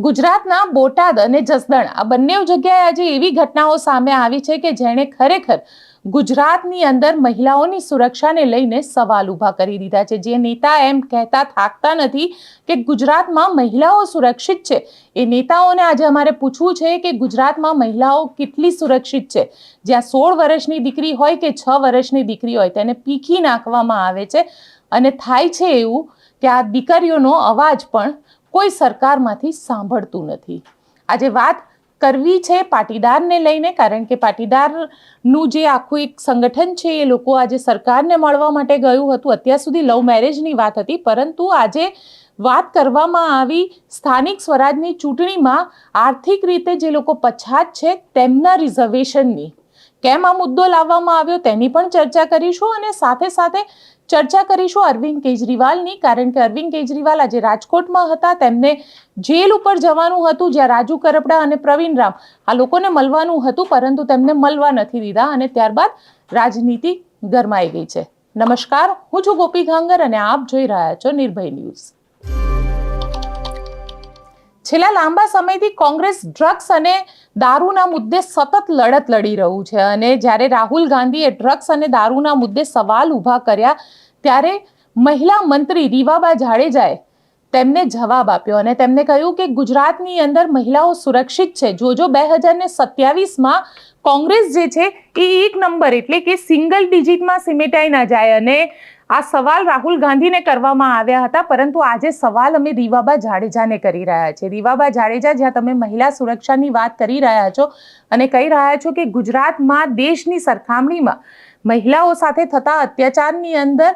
ગુજરાતના બોટાદ અને જસદણ આ બંને જગ્યાએ આજે એવી ઘટનાઓ સામે આવી છે કે જેણે ખરેખર ગુજરાતની અંદર મહિલાઓની સુરક્ષાને લઈને સવાલ ઊભા કરી દીધા છે। જે નેતા એમ કહેતા થાકતા નથી કે ગુજરાતમાં મહિલાઓ સુરક્ષિત છે, એ નેતાઓને આજે અમારે પૂછવું છે કે ગુજરાતમાં મહિલાઓ કેટલી સુરક્ષિત છે। જ્યાં 16 વર્ષની દીકરી હોય કે 6 વર્ષની દીકરી હોય તેને પીખી નાખવામાં આવે છે અને થાય છે એવું કે આ દીકરીઓનો અવાજ પણ કોઈ સરકારમાંથી સાંભળતું નથી। આજે વાત કરવી છે પાટીદારને લઈને, કારણ કે પાટીદારનું જે આખું એક સંગઠન છે એ લોકો આજે સરકારને મળવા માટે ગયું હતું। અત્યાર સુધી લવ મેરેજની વાત હતી, પરંતુ આજે વાત કરવામાં આવી સ્થાનિક સ્વરાજની ચૂંટણીમાં આર્થિક રીતે જે લોકો પછાત છે તેમના રિઝર્વેશનની। કેમ આ મુદ્દો લાવવામાં આવ્યો તેની પણ ચર્ચા કરીશું અને સાથે સાથે ચર્ચા કરીશું અરવિંદ કેજરીવાલની, કારણ કે અરવિંદ કેજરીવાલ આજે રાજકોટમાં હતા। તેમને જેલ ઉપર જવાનું હતું, જ્યાં રાજુ કરપડા અને પ્રવીણ રામ આ લોકોને મળવાનું હતું, પરંતુ તેમને મળવા નથી દીધા અને ત્યારબાદ રાજનીતિ ગરમાઈ ગઈ છે। નમસ્કાર, હું છું ગોપી ઘાંગર અને આપ જોઈ રહ્યા છો નિર્ભય ન્યૂઝ। છેલ્લા લાંબા સમયથી કોંગ્રેસ ડ્રગ્સ અને દારૂના મુદ્દે સતત લડત લડી રહ્યું છે અને જ્યારે રાહુલ ગાંધીએ ડ્રગ્સ અને દારૂના મુદ્દે સવાલ ઊભા કર્યા ત્યારે મહિલા મંત્રી રીવાબા જાડેજાએ તેમને જવાબ આપ્યો અને તેમને કહ્યું કે ગુજરાતની અંદર મહિલાઓ સુરક્ષિત છે। જોજો 2027માં કોંગ્રેસ જે છે એ એક નંબર એટલે કે સિંગલ ડિજિટમાં સિમેટાઈ ના જાય અને આ સવાલ રાહુલ ગાંધીને કરવામાં આવ્યા હતા, પરંતુ આજે સવાલ અમે રીવાબા જાડેજાને કરી રહ્યા છીએ। રીવાબા જાડેજા, જ્યાં તમે મહિલા સુરક્ષાની વાત કરી રહ્યા છો અને કહી રહ્યા છો કે ગુજરાતમાં દેશની સરખામણીમાં મહિલાઓ સાથે થતા અત્યાચારની અંદર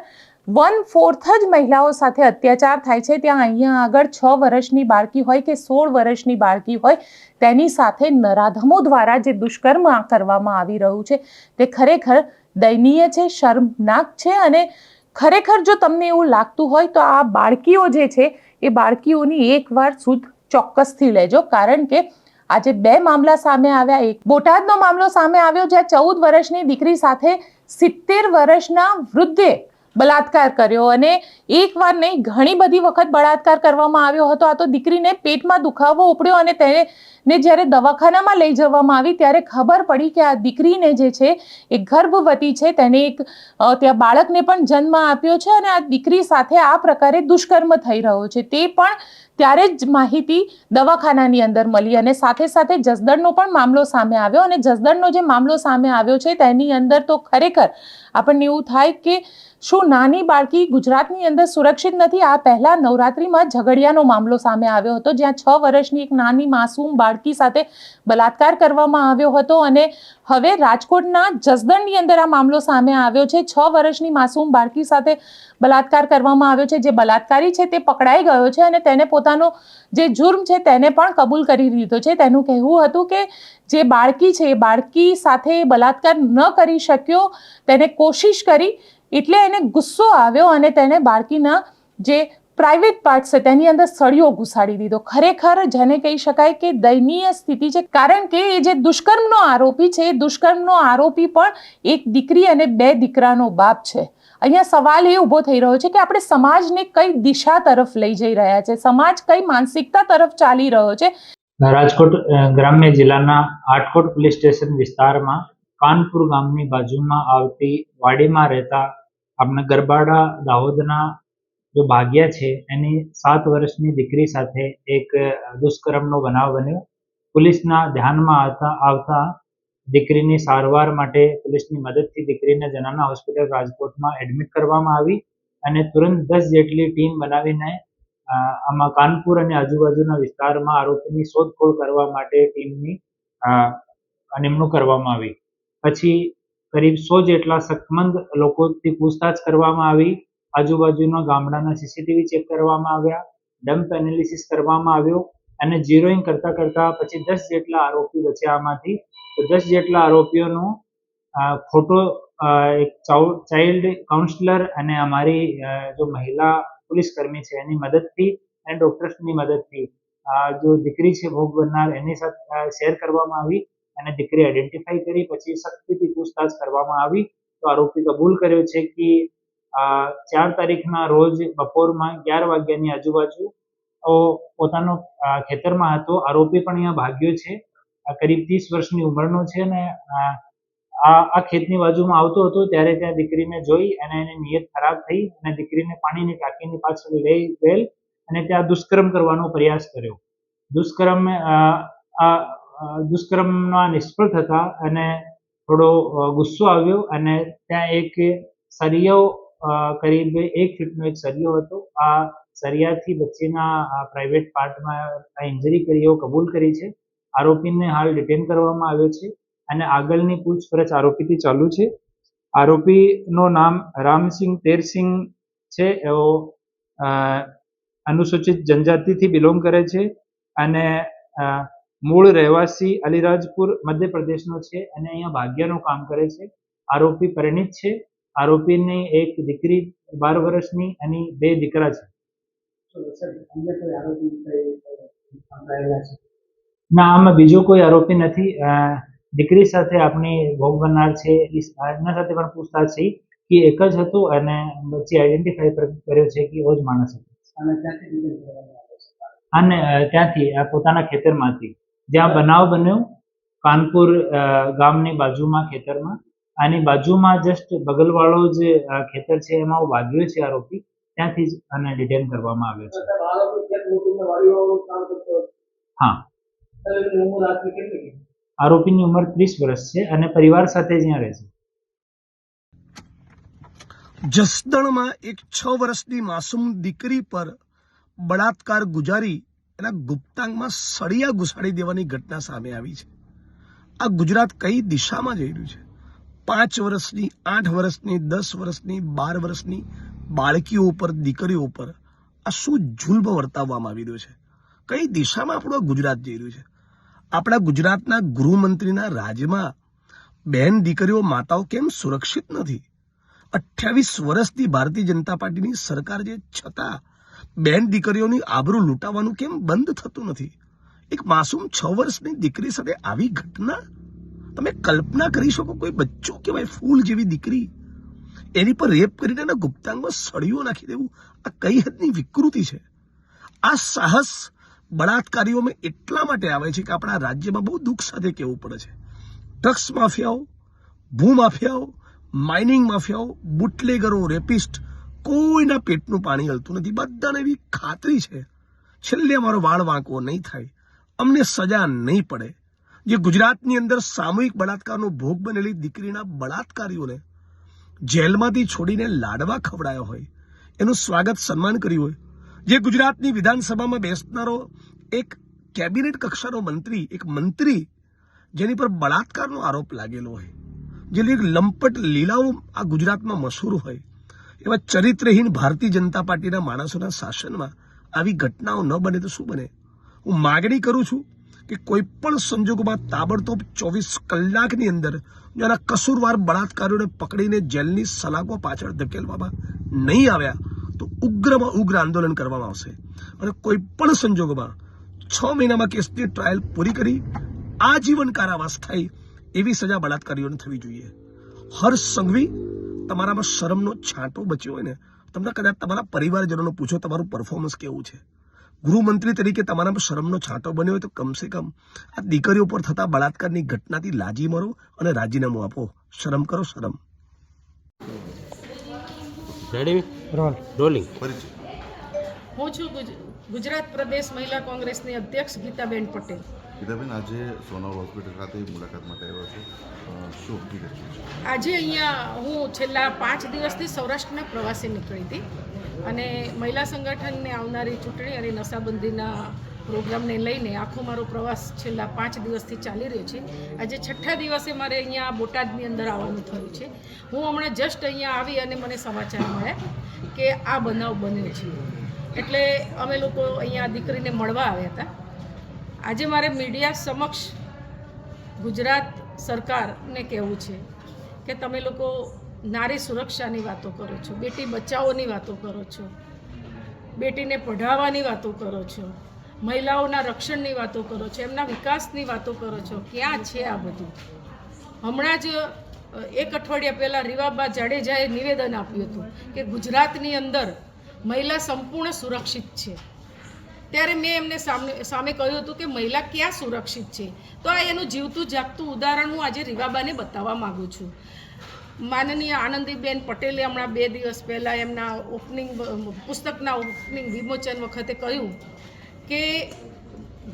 1/4 જ મહિલાઓ સાથે અત્યાચાર થાય છે, ત્યાં અહીંયા આગળ 6 વર્ષની બાળકી હોય કે 16 વર્ષની બાળકી હોય તેની સાથે નરાધમો દ્વારા જે દુષ્કર્મ કરવામાં આવી રહ્યું છે તે ખરેખર દયનીય છે, શર્મનાક છે અને ખરેખર જો તમને એવું લાગતું હોય તો આ બાળકીઓ જે છે એ બાળકીઓની એકવાર સુધ ચોક્કસથી લેજો, કારણ કે આજે 2 મામલા સામે આવ્યા। એક બોટાદનો મામલો સામે આવ્યો જ્યાં 14 વર્ષની દીકરી સાથે 70 વર્ષના વૃદ્ધે બલાત્કાર કર્યો અને એકવાર નહીં ઘણી બધી વખત બળાત્કાર કરવામાં આવ્યો હતો। આ તો દીકરીને પેટમાં દુખાવો ઉપડ્યો અને તેને જ્યારે દવાખાનામાં લઈ જવામાં આવી ત્યારે ખબર પડી કે આ દીકરીને જે છે એ ગર્ભવતી છે, તેને એક ત્યાં બાળકને પણ જન્મ આપ્યો છે અને આ દીકરી સાથે આ પ્રકારે દુષ્કર્મ થઈ રહ્યો છે તે પણ ત્યારે જ માહિતી દવાખાનાની અંદર મળી અને સાથે સાથે જસદણનો પણ મામલો સામે આવ્યો અને જસદણનો જે મામલો સામે આવ્યો છે તેની અંદર તો ખરેખર આપણને એવું થાય કે શું નાની બાળકી ગુજરાતની અંદર સુરક્ષિત નથી। આ પહેલા નવરાત્રિમાં ઝઘડિયાનો મામલો સામે આવ્યો હતો જ્યાં 6 વર્ષની એક નાની માસૂમ બાળકી સાથે બલાત્કાર કરવામાં આવ્યો હતો અને હવે રાજકોટના જસદણની અંદર આ મામલો સામે આવ્યો છે। 6 વર્ષની માસૂમ બાળકી સાથે બલાત્કાર કરવામાં આવ્યો છે। જે બલાત્કારી છે તે પકડાઈ ગયો છે અને તેને પોતાનો જે જુર્મ છે તેને પણ કબૂલ કરી લીધો છે। તેનું કહેવું હતું કે જે બાળકી છે એ બાળકી સાથે બલાત્કાર ન કરી શક્યો, તેને કોશિશ કરી એટલે એને ગુસ્સો આવ્યો અને તેને બાળકીના જે પ્રાઇવેટ પાર્ટ છે તેની અંદર સળિયો ઘુસાડી દીધો। ખરેખર જેને કહી શકાય કે દયનીય સ્થિતિ છે, કારણ કે એ જે દુષ્કર્મનો આરોપી છે એ દુષ્કર્મનો આરોપી પણ એક દીકરી અને 2 દીકરાનો બાપ છે। અહીંયા સવાલ એ ઊભો થઈ રહ્યો છે કે આપણે સમાજને કઈ દિશા તરફ લઈ જઈ રહ્યા છે, સમાજ કઈ માનસિકતા તરફ ચાલી રહ્યો છે। રાજકોટ ગ્રામ્ય જિલ્લાના આટકોટ પોલીસ સ્ટેશન વિસ્તારમાં કાનપુર ગામની બાજુમાં આવતી વાડીમાં રહેતા આપણા ગરબાડા દાહોદના જો ભાગ્યા છે એની 7 વર્ષની દીકરી સાથે એક દુષ્કર્મનો બનાવ બન્યો। પોલીસના ધ્યાનમાં આવતા દીકરીની સારવાર માટે પોલીસની મદદથી દીકરીને જનાના હોસ્પિટલ રાજકોટમાં એડમિટ કરવામાં આવી અને તુરંત 10 જેટલી ટીમ બનાવીને આમાં કાનપુર અને આજુબાજુના વિસ્તારમાં આરોપીની શોધખોળ કરવા માટે ટીમની નિમણૂક કરવામાં આવી। પછી કરીબ 100 જેટલા શંકમંદ લોકોથી પૂછતાછ કરવામાં આવી, આજુબાજુના ગામડાના સીસીટીવી ચેક કરવામાં આવ્યા, ડમ્પ એનાલિસિસ કરવામાં આવ્યો અને ઝીરોઈંગ કરતા પછી 10 જેટલા આરોપી બચ્યા આમાંથી। તો 10 જેટલા આરોપીઓનો ફોટો એક ચાઇલ્ડ કાઉન્સલર અને અમારી જો મહિલા પોલીસ કર્મી છે એની મદદથી અને ડોક્ટર્સની મદદથી જો દીકરી છે ભોગ બનનાર એની સાથે શેર કરવામાં આવી અને દીકરી આઈડેન્ટિફાઈ કરી પછી સખ્તીથી પૂછતાછ કરવામાં આવી। તો આરોપી કબૂલ કર્યો છે કે 4 તારીખના રોજ બપોરમાં 11 વાગ્યાની આજુબાજુ પોતાનો ખેતરમાં હતો. આરોપી પણ અહીંયા ભાગ્યો છે. કરીબ 30 વર્ષની ઉંમરનો છે અને આ ખેતની બાજુમાં આવતો હતો ત્યારે ત્યાં દીકરીને જોઈ અને એની નિયત ખરાબ થઈ અને દીકરીને પાણીની ટાંકીની પાછળ લઈ ગયેલ અને ત્યાં દુષ્કર્મ કરવાનો પ્રયાસ કર્યો. દુષ્કર્મમાં નિષ્ફળ થતા અને થોડો ગુસ્સો આવ્યો અને ત્યાં એક સરિયો કરીબ 1 ફીટનો એક સરિયો હતો. આ સરિયાથી બચ્ચીના પ્રાઇવેટ પાર્ટમાં ઇન્જરી કરી એવું કબૂલ કરી છે. આરોપીને હાલ ડિટેન કરવામાં આવ્યો છે અને આગળની પૂછપરછ આરોપીથી ચાલુ છે. આરોપીનું નામ રામસિંહ તેરસિંહ છે. એવો અનુસૂચિત જનજાતિથી બિલોંગ કરે છે અને મૂળ રહેવાસી અલીરાજપુર મધ્યપ્રદેશનો છે અને અહીંયા ભાગ્યનું કામ કરે છે. આરોપી પરિણીત છે. આરોપીની એક દીકરી 12 વર્ષની અને 2 દીકરા છે. ના, આમાં બીજો કોઈ આરોપી નથી. દીકરી સાથે આપણી ભોગ બનનાર છે એના સાથે પણ પૂછતાછ થઈ કે એક જ હતો અને પછી આઈડેન્ટિફાઈ કર્યો છે કે એવો જ માણસ હતો. અને ત્યાંથી પોતાના ખેતરમાંથી જ્યાં બનાવ બન્યો કાનપુર ગામની બાજુમાં ખેતરમાં, આની બાજુમાં જસ્ટ બગલવાળો જે ખેતર છે એમાં ભાગ્યો છે આરોપી, ત્યાંથી જ આને ડિટેન કરવામાં આવ્યો છે. હા, આરોપીની ઉંમર 30 વર્ષ છે અને પરિવાર સાથે જ અહીંયા રહે છે. જસદણમાં એક 6 વર્ષની માસૂમ દીકરી પર બળાત્કાર ગુજારી એના ગુપ્તાંગમાં સળિયા ઘુસાડી દેવાની ઘટના સામે આવી છે. આ ગુજરાત કઈ દિશામાં જઈ રહ્યું છે? 5 વર્ષની, 8 વર્ષની, 10 વર્ષની, 12 વર્ષની બાળકીઓ ઉપર, દીકરીઓ ઉપર આ શું જુલ્મ વર્તાવવામાં આવી રહ્યો છે? કઈ દિશામાં આપણું આ ગુજરાત જઈ રહ્યું છે? આપણા ગુજરાતના ગૃહમંત્રીના રાજ્યમાં બહેન દીકરીઓ, માતાઓ કેમ સુરક્ષિત નથી? 28 વર્ષથી ભારતીય જનતા પાર્ટીની સરકાર છે, છતાં બહેન દીકરીઓની આબરૂ લૂંટાવાનું કેમ બંધ થતું નથી? એક માસૂમ 6 વર્ષની દીકરી સાથે આવી ઘટના, તમે કલ્પના કરી શકો? કોઈ બચ્ચો કહેવાય, ફૂલ જેવી દીકરી, એની પર રેપ કરીને એના ગુપ્તાંગમાં સળીઓ નાખી દેવું, આ કઈ હદની વિકૃતિ છે? આ સાહસ બળાત્કારીઓમાં એટલા માટે આવે છે કે આપણા રાજ્યમાં બહુ દુઃખ સાથે કહેવું પડે છે, ડ્રગ્સ માફિયાઓ, ભૂમાફિયાઓ, માઇનિંગ માફિયાઓ, બુટલેગરો, રેપિસ્ટ, કોઈના પેટનું પાણી હલતું નથી. બધાને એવી ખાતરી છે છેલ્લે અમારો વાળ વાંકો નહીં થાય, અમને સજા નહીં પડે. જે ગુજરાતની અંદર સામૂહિક બળાત્કારનો ભોગ બનેલી દીકરીના બળાત્કારીઓને જેલમાંથી છોડીને લાડવા ખવડાયા હોય, એનું સ્વાગત સન્માન કર્યું હોય, જે ગુજરાતની વિધાનસભામાં બેસનારો એક કેબિનેટ કક્ષાનો મંત્રી, એક મંત્રી જેની પર બળાત્કારનો આરોપ લાગેલો હોય, જેની લંપટ લીલાઓ આ ગુજરાતમાં મશહૂર હોય, એવા ચરિત્રહીન ભારતીય જનતા પાર્ટીના માણસોના શાસનમાં આવી ઘટનાઓ ન બને તો શું બને? હું માગણી કરું છું કે કોઈ પણ સંજોગોમાં તાબડતોબ 24 કલાકની અંદર જો આના કસૂરવાર બળાત્કારીઓને પકડીને જેલની સલાખો પાછળ ધકેલવામાં નહીં આવ્યા તો ઉગ્રમાં ઉગ્ર આંદોલન કરવામાં આવશે. અને કોઈ પણ સંજોગોમાં 6 મહિનામાં કેસની ટ્રાયલ પૂરી કરી આજીવન કારાવાસ થાય એવી સજા બળાત્કારીઓને થવી જોઈએ. હર્ષ સંઘવી, તમારામાં શરમનો છાંટો બચ્યો હોય ને, તમને કદાચ તમારા પરિવારજનોને પૂછો તમારું પરફોર્મન્સ કેવું છે. ગૃહમંત્રી તરીકે તમારામાં શરમનો છાંટો બન્યો હોય તો કમસે કમ આ દીકરીઓ પર થતા બળાત્કારની ઘટનાથી લાજી મરો અને રાજીનામું આપો. શરમ કરો, શરમ. હું છું ગુજરાત પ્રદેશ મહિલા કોંગ્રેસની અધ્યક્ષ ગીતાબેન પટેલ. ગીતાબેન, આજે સોનલ હોસ્પિટલ ખાતે મુલાકાત માટે આવ્યો છે, શું હકીકત છે? આજે અહીંયા હું છેલ્લા 5 દિવસથી સૌરાષ્ટ્રના પ્રવાસે નીકળી હતી અને મહિલા સંગઠનને આવનારી ચૂંટણી અને નશાબંધીના પ્રોગ્રામને લઈને આખો મારો પ્રવાસ છેલ્લા 5 દિવસથી ચાલી રહ્યો છે. આજે 6ઠ્ઠા દિવસે મારે અહીંયા બોટાદની અંદર આવવાનું થયું છે. હું હમણાં જસ્ટ અહીંયા આવી અને મને સમાચાર મળ્યા કે આ બનાવ બન્યો છે, એટલે અમે લોકો અહીંયા દીકરીને મળવા આવ્યા હતા. આજે મારે મીડિયા સમક્ષ ગુજરાત સરકારને કહેવું છે કે તમે લોકો નારી સુરક્ષાની વાતો કરો છો, બેટી બચાવોની વાતો કરો છો, બેટીને પઢાવવાની વાતો કરો છો, મહિલાઓના રક્ષણની વાતો કરો છો, એમના વિકાસની વાતો કરો છો. ક્યાં છે આ બધું? હમણાં જ 1 અઠવાડિયા પહેલાં રીવાબા જાડેજાએ નિવેદન આપ્યું હતું કે ગુજરાતની અંદર મહિલા સંપૂર્ણ સુરક્ષિત છે. ત્યારે મેં એમને સામે કહ્યું હતું કે મહિલા ક્યાં સુરક્ષિત છે. તો આ એનું જીવતું જાગતું ઉદાહરણ હું આજે રીવાબાને બતાવવા માગું છું. માનનીય આનંદીબેન પટેલે હમણાં 2 દિવસ પહેલાં એમના પુસ્તકના ઓપનિંગ વિમોચન વખતે કહ્યું કે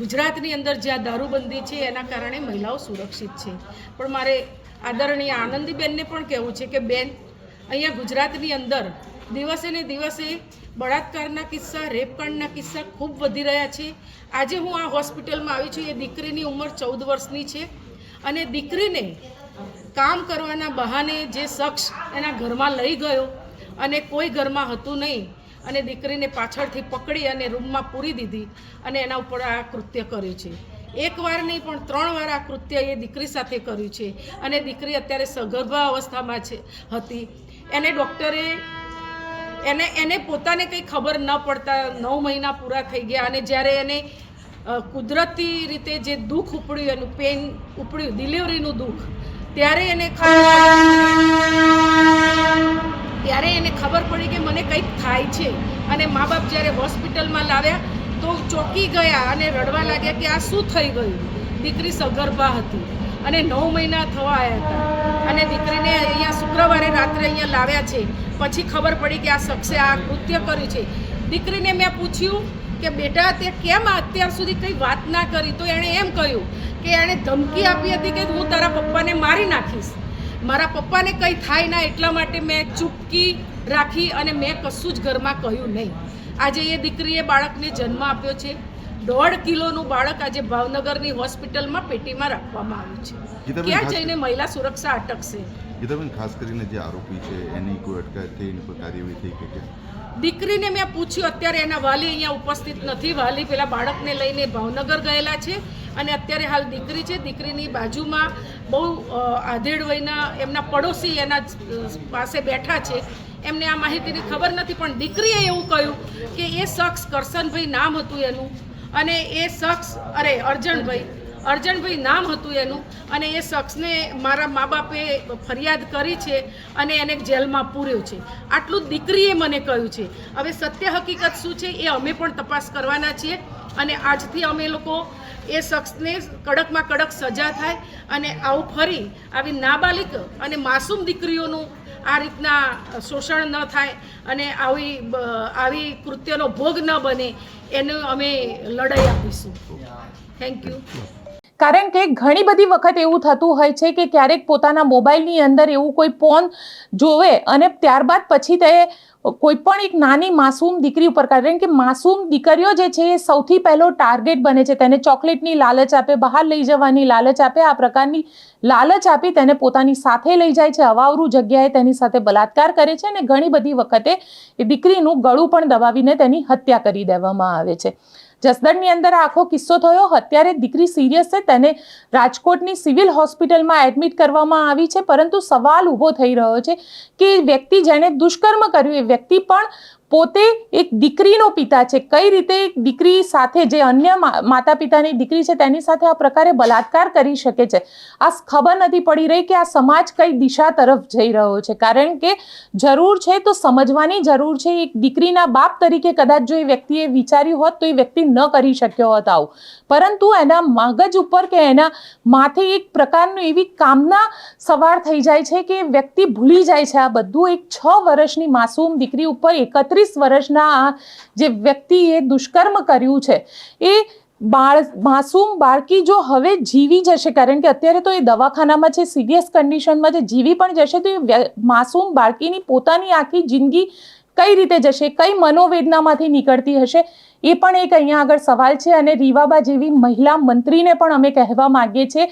ગુજરાતની અંદર જ્યાં દારૂબંધી છે એના કારણે મહિલાઓ સુરક્ષિત છે. પણ મારે આદરણીય આનંદીબેનને પણ કહેવું છે કે બેન, અહીંયા ગુજરાતની અંદર દિવસે ને દિવસે બળાત્કારના કિસ્સા, રેપકાંડના કિસ્સા ખૂબ વધી રહ્યા છે. આજે હું આ હોસ્પિટલમાં આવી છું, એ દીકરીની ઉંમર 14 વર્ષની છે અને દીકરીને કામ કરવાના બહાને જે શખ્સ એના ઘરમાં લઈ ગયો અને કોઈ ઘરમાં હતું નહીં અને દીકરીને પાછળથી પકડી અને રૂમમાં પૂરી દીધી અને એના ઉપર આ કૃત્ય કર્યું છે. એક વાર નહીં પણ 3 વાર આ કૃત્ય એ દીકરી સાથે કર્યું છે અને દીકરી અત્યારે સગર્ભા અવસ્થામાં હતી. એને ડૉક્ટરે એને પોતાને કંઈ ખબર ન પડતા 9 મહિના પૂરા થઈ ગયા અને જ્યારે એને કુદરતી રીતે જે દુઃખ ઉપડ્યું, એનું પેન ઉપડ્યું, ડિલિવરીનું દુઃખ, ત્યારે એને ખબર પડી કે મને કંઈક થાય છે. અને મા બાપ જ્યારે હોસ્પિટલમાં લાવ્યા તો ચોંકી ગયા અને રડવા લાગ્યા કે આ શું થઈ ગયું. દીકરી સગર્ભા હતી અને 9 મહિના થવા આવ્યા હતા અને દીકરીને અહીંયા શુક્રવારે રાત્રે અહીંયા લાવ્યા છે. પછી ખબર પડી કે આ શખ્સે આ કૃત્ય કર્યું છે. દીકરીને મેં પૂછ્યું કે બેટા, તે કેમ અત્યાર સુધી કંઈ વાત ના કરી? તો એણે એમ કહ્યું કે એણે ધમકી આપી હતી કે હું તારા પપ્પાને મારી નાખીશ. મારા પપ્પાને કંઈ થાય ના એટલા માટે મેં ચૂપકી રાખી અને મેં કશું જ ઘરમાં કહ્યું નહીં. આજે એ દીકરીએ બાળકને જન્મ આપ્યો છે. 1.5 કિલોનું બાળક આજે ભાવનગરની હોસ્પિટલમાં પેટીમાં રાખવામાં આવ્યું છે. ક્યાં જઈને મહિલા સુરક્ષા અટકશે? ગીતાબેન, ખાસ કરીને જે આરોપી છે એની કોઈ અટકાયત થઈ, એની કોઈ કાર્યવાહી થઈ કે? દીકરીને મેં પૂછ્યું, અત્યારે એના વાલી અહીંયા ઉપસ્થિત નથી. વાલી પેલા બાળકને લઈને ભાવનગર ગયેલા છે અને અત્યારે હાલ દીકરી છે. દીકરીની બાજુમાં બહુ આધેડ વયના એમના પડોશી એના પાસે બેઠા છે. એમને આ માહિતીની ખબર નથી, પણ દીકરીએ એવું કહ્યું કે એ શખ્સ, કરશનભાઈ નામ હતું એનું, અને એ શખ્સ અર્જણભાઈ નામ હતું એનું, અને એ શખ્સને મારા મા બાપે ફરિયાદ કરી છે અને એને જેલમાં પૂર્યો છે. આટલું દીકરીએ મને કહ્યું છે. હવે સત્ય હકીકત શું છે એ અમે પણ તપાસ કરવાના છીએ અને આજથી અમે લોકો એ શખ્સને કડકમાં કડક સજા થાય અને આવું ફરી આવી નાબાલિગ અને માસૂમ દીકરીઓનું આ રીતના શોષણ ન થાય અને આવી કૃત્યનો ભોગ ન બને એનું અમે લડાઈ આપીશું. Thank you. કારણ કે ઘણી બધી વખત એવું થતું હોય છે કે ક્યારેક પોતાના મોબાઈલની અંદર એવું કોઈ પોન જોવે અને ત્યારબાદ પછી તે કોઈ પણ એક નાની માસૂમ દીકરી ઉપર, કારણ કે માસૂમ દીકરીઓ જે છે એ સૌથી પહેલો ટાર્ગેટ બને છે. તેને ચોકલેટની લાલચ આપે, બહાર લઈ જવાની લાલચ આપે, આ પ્રકારની લાલચ આપી તેને પોતાની સાથે લઈ જાય છે. અવાવરું જગ્યાએ તેની સાથે બલાત્કાર કરે છે અને ઘણી બધી વખતે એ દીકરીનું ગળું પણ દબાવીને તેની હત્યા કરી દેવામાં આવે છે. જસદણની અંદર આખો કિસ્સો થયો. અત્યારે દીકરી સિરિયસ છે, તેને રાજકોટની સિવિલ હોસ્પિટલમાં એડમિટ કરવામાં આવી છે. પરંતુ સવાલ ઊભો થઈ રહ્યો છે કે વ્યક્તિ જેણે દુષ્કર્મ કર્યું એ વ્યક્તિ પણ પોતે એક દીકરીનો પિતા છે. કઈ રીતે એક દીકરી સાથે, જે અન્ય માતા પિતાની દીકરી છે, તેની સાથે આ પ્રકારે બલાત્કાર કરી શકે છે? આ ખબર નથી પડી રહી કે આ સમાજ કઈ દિશા તરફ જઈ રહ્યો છે. કારણ કે જરૂર છે તો સમજવાની જરૂર છે. એક દીકરીના બાપ તરીકે કદાચ જો એ વ્યક્તિએ વિચાર્યું હોત તો એ વ્યક્તિ ન કરી શક્યો હોત આવું, પરંતુ એના મગજ ઉપર કે એના માથે એક પ્રકારનું એવી કામના સવાર થઈ જાય છે કે વ્યક્તિ ભૂલી જાય છે આ બધું. એક 6 વર્ષની માસૂમ દીકરી ઉપર 31 વર્ષના આ જે વ્યક્તિએ દુષ્કર્મ કર્યું છે, એ માસૂમ બાળકી જો હવે જીવી જશે, કારણ કે અત્યારે તો એ દવાખાનામાં છે, સિરિયસ કન્ડિશનમાં છે, જીવી પણ જશે તો એ માસૂમ બાળકીની પોતાની આખી જિંદગી કઈ રીતે જશે, કઈ મનોવેદનામાંથી નીકળતી હશે, એ પણ એક અહીંયા આગળ સવાલ છે. અને રીવાબા જેવી મહિલા મંત્રીને પણ અમે કહેવા માંગીએ છીએ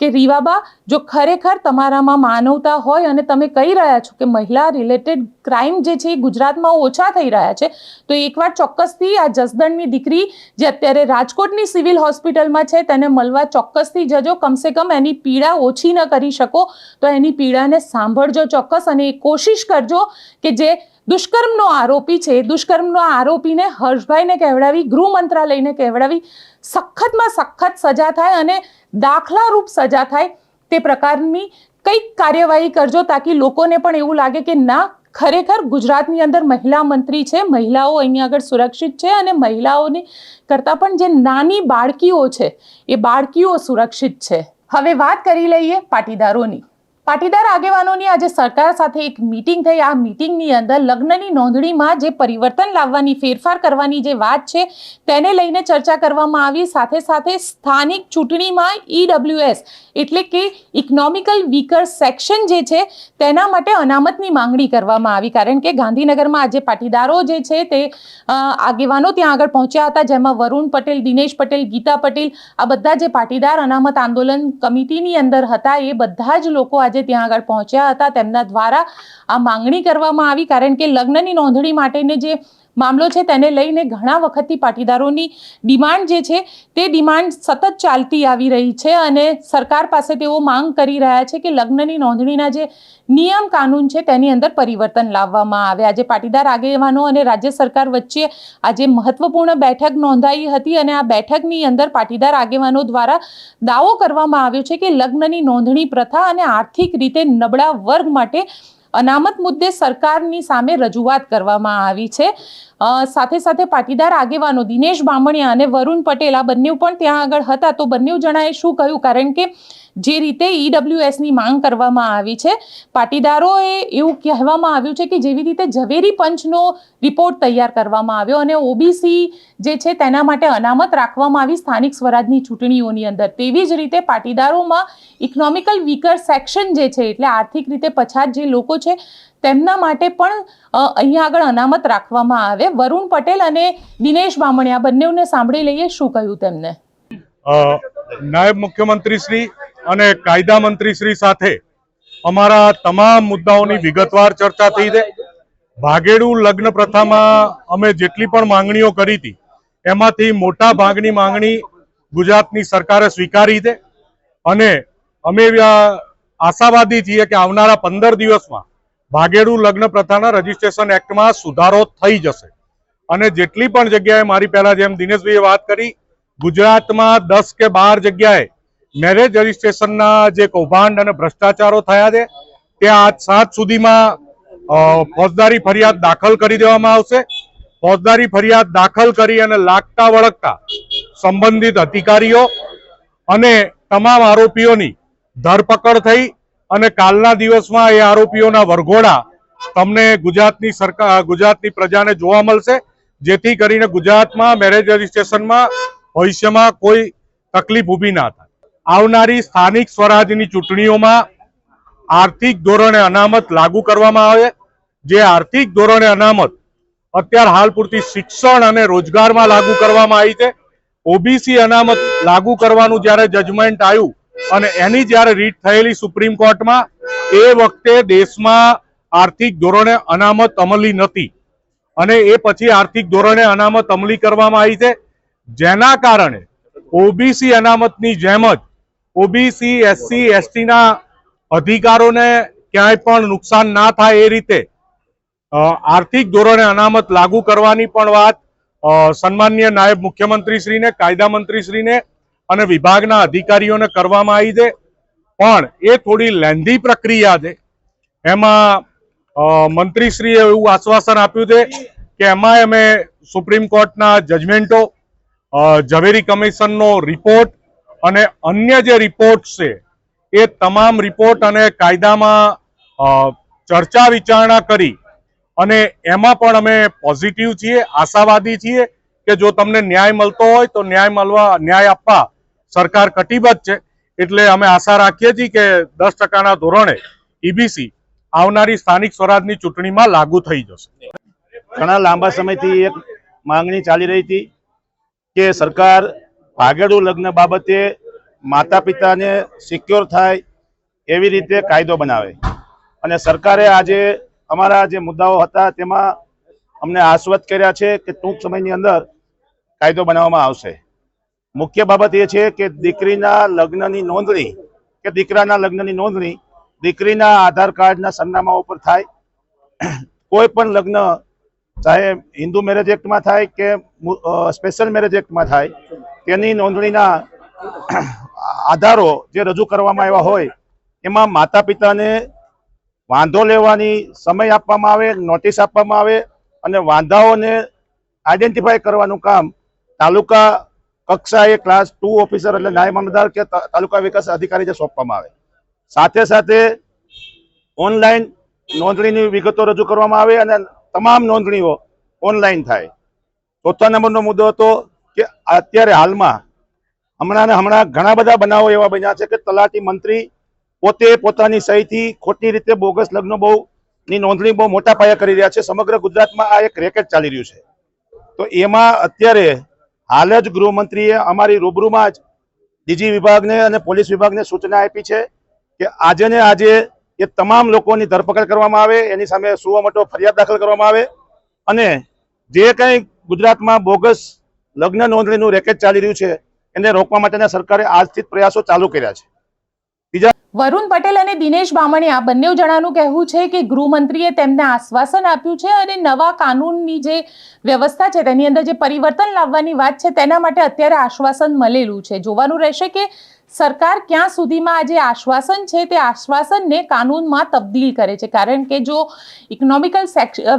કે રીવાબા, જો ખરેખર તમારામાં માનવતા હોય અને તમે કહી રહ્યા છો કે મહિલા રિલેટેડ ક્રાઇમ જે છે એ ગુજરાતમાં ઓછા થઈ રહ્યા છે, તો એકવાર ચોક્કસથી આ જસદણની દીકરી જે અત્યારે રાજકોટની સિવિલ હોસ્પિટલમાં છે તેને મળવા ચોક્કસથી જજો. કમસે કમ એની પીડા ઓછી ન કરી શકો તો એની પીડાને સાંભળજો ચોક્કસ, અને એ કોશિશ કરજો કે જે દુષ્કર્મનો આરોપી છે, દુષ્કર્મનો આરોપીને હર્ષભાઈને કહેવડાવી, ગૃહ મંત્રાલયને કહેવડાવી સખતમાં સખત સજા થાય અને દાખલારૂપ સજા થાય તે પ્રકારની કંઈક કાર્યવાહી કરજો, તાકી લોકોને પણ એવું લાગે કે ના, ખરેખર ગુજરાતની અંદર મહિલા મંત્રી છે, મહિલાઓ અહીંયા આગળ સુરક્ષિત છે અને મહિલાઓની કરતાં પણ જે નાની બાળકીઓ છે એ બાળકીઓ સુરક્ષિત છે. હવે વાત કરી લઈએ પાટીદારોની. પાટીદાર આગેવાનોની આજે સરકાર સાથે એક મીટિંગ થઈ. આ મીટિંગની અંદર લગ્નની નોંધણીમાં જે પરિવર્તન લાવવાની, ફેરફાર કરવાની જે વાત છે તેને લઈને ચર્ચા કરવામાં આવી. સાથે સાથે સ્થાનિક ચૂંટણીમાં EWS એટલે કે ઇકોનોમિકલ વીકર સેક્શન જે છે તેના માટે અનામતની માંગણી કરવામાં આવી. કારણ કે ગાંધીનગરમાં આજે પાટીદારો જે છે તે આગેવાનો ત્યાં આગળ પહોંચ્યા હતા, જેમાં વરુણ પટેલ, દિનેશ પટેલ, ગીતા પટેલ, આ બધા જે પાટીદાર અનામત આંદોલન કમિટીની અંદર હતા એ બધા જ લોકો આજે ત્યાં આગળ પહોંચ્યા હતા. તેમના દ્વારા આ માંગણી કરવામાં આવી. કારણ કે લગ્નની નોંધણી માટેનો જે મામલો છે તેને લઈને ઘણા વખતથી પાટીદારોની ડિમાન્ડ જે છે તે ડિમાન્ડ સતત ચાલતી આવી રહી છે અને સરકાર પાસે તેઓ માંગ કરી રહ્યા છે કે લગ્નની નોંધણીના જે નિયમ કાનૂન છે તેની અંદર પરિવર્તન લાવવામાં આવે. આજે પાટીદાર આગેવાનો અને રાજ્ય સરકાર વચ્ચે આજે મહત્વપૂર્ણ બેઠક નોંધાઈ હતી અને આ બેઠકની અંદર પાટીદાર આગેવાનો દ્વારા દાવો કરવામાં આવ્યો છે કે લગ્નની નોંધણી પ્રથા અને આર્થિક રીતે નબળા વર્ગ માટે અનામત મુદ્દે સરકારની સામે રજૂઆત કરવામાં આવી છે. સાથે સાથે પાટીદાર આગેવાનો દિનેશ બામણિયા અને વરુણ પટેલ આ બંને પણ ત્યાં આગળ હતા. તો બંને જણાએ શું કહ્યું? કારણ કે જે રીતે EWSની માંગ કરવામાં આવી છે, પાટીદારોએ એવું કહેવામાં આવ્યું છે કે જેવી રીતે ઝવેરી પંચનો રિપોર્ટ તૈયાર કરવામાં આવ્યો અને OBC જે છે તેના માટે અનામત રાખવામાં આવી સ્થાનિક સ્વરાજની ચૂંટણીઓની અંદર, તેવી જ રીતે પાટીદારોમાં ઇકોનોમિકલ વીકર સેક્શન જે છે એટલે આર્થિક રીતે પછાત જે લોકો છે તેમના માટે પણ અહીંયા આગળ અનામત રાખવામાં આવે. વરુણ પટેલ અને દિનેશ બામણિયા બંનેને સાંભળી લઈએ શું કહ્યું તેમને. નાયબ મુખ્યમંત્રી શ્રી અને કાયદા મંત્રી શ્રી સાથે અમારા તમામ મુદ્દાઓની વિગતવાર ચર્ચા થઈ છે. ભાગેડુ લગ્ન પ્રથામાં અમે જેટલી પણ માંગણીઓ કરી હતી એમાંથી મોટા ભાગની માંગણી ગુજરાતની સરકારે સ્વીકારી છે અને અમે આશાવાદી છીએ કે આવનારા 15 દિવસમાં ભાગેડુ લગ્ન પ્રથાના રજીસ્ટ્રેશન એક્ટમાં સુધારો થઈ જશે. અને જેટલી પણ જગ્યાએ મારી પહેલા જેમ દિનેશભાઈએ વાત કરી, ગુજરાતમાં 10 કે 12 જગ્યાએ મેરેજ રજીસ્ટ્રેશનના જે કૌભાંડ અને ભ્રષ્ટાચારો થયા છે ત્યાં આજ 7 સુધીમાં ફોજદારી ફરિયાદ દાખલ કરી દેવામાં આવશે. ફોજદારી ફરિયાદ દાખલ કરી અને લાગતા વળગતા સંબંધિત અધિકારીઓ અને તમામ આરોપીઓની ધરપકડ થઈ અને કાલના દિવસમાં એ આરોપીઓના વરઘોડા તમને ગુજરાતની પ્રજાને જોવા મળશે, જેથી કરીને ગુજરાતમાં મેરેજ રજીસ્ટ્રેશનમાં ભવિષ્યમાં કોઈ તકલીફ ઊભી ના થાય. આવનારી સ્થાનિક સ્વરાજની ચૂંટણીઓમાં આર્થિક ધોરણે અનામત લાગુ કરવામાં આવે. જે આર્થિક ધોરણે અનામત અત્યાર હાલ પૂરતી શિક્ષણ અને રોજગારમાં લાગુ કરવામાં આવી છે. OBC અનામત લાગુ કરવાનું જ્યારે જજમેન્ટ આવ્યું અને એની જ્યારે રીટ થયેલી સુપ્રીમ કોર્ટમાં, એ વખતે દેશમાં આર્થિક ધોરણે અનામત અમલી નથી અને એ પછી આર્થિક ધોરણે અનામત અમલી કરવામાં આવી છે. જેના કારણે OBC અનામતની જેમ જ OBC, SC, ST ના અધિકારોને ક્યાંય પણ નુકસાન ના થાય એ રીતે આર્થિક ધોરણે અનામત લાગુ કરવાની પણ વાત સન્માનીય નાયબ મુખ્યમંત્રીશ્રીને, કાયદા મંત્રીશ્રીને અને વિભાગના અધિકારીઓને કરવામાં આવી છે. પણ એ થોડી લેન્ધી પ્રક્રિયા છે. એમાં મંત્રીશ્રીએ એવું આશ્વાસન આપ્યું છે કે એમાં અમે સુપ્રીમ કોર્ટના જજમેન્ટો, ઝવેરી કમિશનનો રિપોર્ટ અને અન્ય જે રિપોર્ટ છે એ તમામ રિપોર્ટ અને કાયદામાં ચર્ચા વિચારણા કરી અને એમાં પણ અમે પોઝિટિવ છીએ, આશાવાદી છીએ કે જો તમને ન્યાય મળતો હોય તો ન્યાય આપવા સરકાર કટિબદ્ધ છે. એટલે અમે આશા રાખીએ છીએ કે 10% ધોરણે EBC આવનારી સ્થાનિક સ્વરાજની ચૂંટણીમાં લાગુ થઈ જશે. ઘણા લાંબા સમયથી એક માંગણી ચાલી રહી હતી કે સરકાર ભાગેડુ લગ્ન બાબતે માતા પિતાને સિક્યોર થાય એવી રીતે કાયદો બનાવે અને સરકારે આજે અમારા જે મુદ્દાઓ હતા તેમાં અમને આશ્વસ્ત કર્યા છે કે ટૂંક સમયની અંદર કાયદો બનાવવામાં આવશે. મુખ્ય બાબત એ છે કે દીકરીના લગ્નની નોંધણી કે દીકરાના લગ્નની નોંધણી દીકરીના આધાર કાર્ડના સરનામા ઉપર થાય. કોઈ પણ લગ્ન ચાહે હિન્દુ મેરેજ એક્ટમાં થાય કે સ્પેશિયલ મેરેજ એક્ટમાં થાય, તેની નોંધણીના આધારો જે રજૂ કરવામાં આવ્યા હોય એમાં માતા પિતાને વાંધો લેવાની સમય આપવામાં આવે, નોટિસ આપવામાં આવે અને વાંધાઓને આઈડેન્ટિફાય કરવાનું કામ તાલુકા કક્ષાએ ક્લાસ 2 ઓફિસર એટલે નાયબ મામલતદાર કે તાલુકા વિકાસ અધિકારીને સોંપવામાં આવે. સાથે સાથે ઓનલાઈન નોંધણીની વિગતો રજૂ કરવામાં આવે અને તમામ નોંધણીઓ ઓનલાઈન થાય. ચોથા નંબરનો મુદ્દો હતો કે અત્યારે હાલમાં હમણાં ઘણા બધા બનાવો એવા બન્યા છે કે તલાટી મંત્રી પોતે પોતાની સહીથી ખોટી રીતે બોગસ લગ્ન ની નોંધણી બહુ મોટા પાયે કરી રહ્યા છે. સમગ્ર ગુજરાતમાં આ એક રેકેટ ચાલી રહ્યું છે. તો એમાં અત્યારે હાલ જ ગૃહમંત્રીએ અમારી રૂબરૂમાં જ ડીજી વિભાગને અને પોલીસ વિભાગને સૂચના આપી છે કે આજે ને આજે એ તમામ લોકોની ધરપકડ કરવામાં આવે, એની સામે સુઓ મોટો ફરિયાદ દાખલ કરવામાં આવે અને જે કંઈ ગુજરાતમાં બોગસ લગ્ન નોંધણીનું રેકેટ ચાલી રહ્યું છે એને રોકવા માટેના સરકારે આજથી જ પ્રયાસો ચાલુ કર્યા છે. વરુણ પટેલ અને દિનેશ બામણી આ બંને જણાનું કહેવું છે કે ગૃહમંત્રીએ તેમને આશ્વાસન આપ્યું છે અને નવા કાનૂનની જે વ્યવસ્થા છે તેની અંદર જે પરિવર્તન લાવવાની વાત છે તેના માટે અત્યારે આશ્વાસન મળેલું છે. જોવાનું રહેશે કે સરકાર ક્યાં સુધીમાં આ જે આશ્વાસન છે તે આશ્વાસનને કાનૂનમાં તબદીલ કરે છે, કારણ કે જો ઇકોનોમિકલ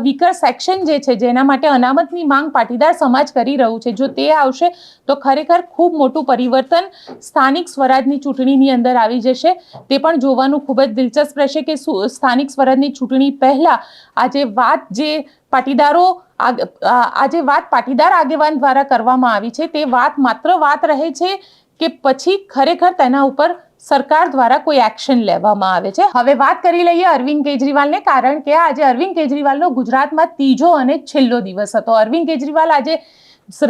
વીકર સેક્શન જે છે જેના માટે અનામતની માંગ પાટીદાર સમાજ કરી રહ્યું છે, જો તે આવશે તો ખરેખર ખૂબ મોટું પરિવર્તન સ્થાનિક સ્વરાજની ચૂંટણીની અંદર આવી જશે. તે પણ જોવાનું ખૂબ જ દિલચસ્પ રહેશે કે સ્થાનિક સ્વરાજની ચૂંટણી પહેલા આ જે વાત પાટીદાર આગેવાન દ્વારા કરવામાં આવી છે તે વાત માત્ર વાત રહે છે કે પછી ખરેખર તેના ઉપર સરકાર દ્વારા કોઈ એક્શન લેવામાં આવે છે. હવે વાત કરી લઈએ અરવિંદ કેજરીવાલને, કારણ કે આજે અરવિંદ કેજરીવાલનો ગુજરાતમાં ત્રીજો અને છેલ્લો દિવસ હતો. અરવિંદ કેજરીવાલ આજે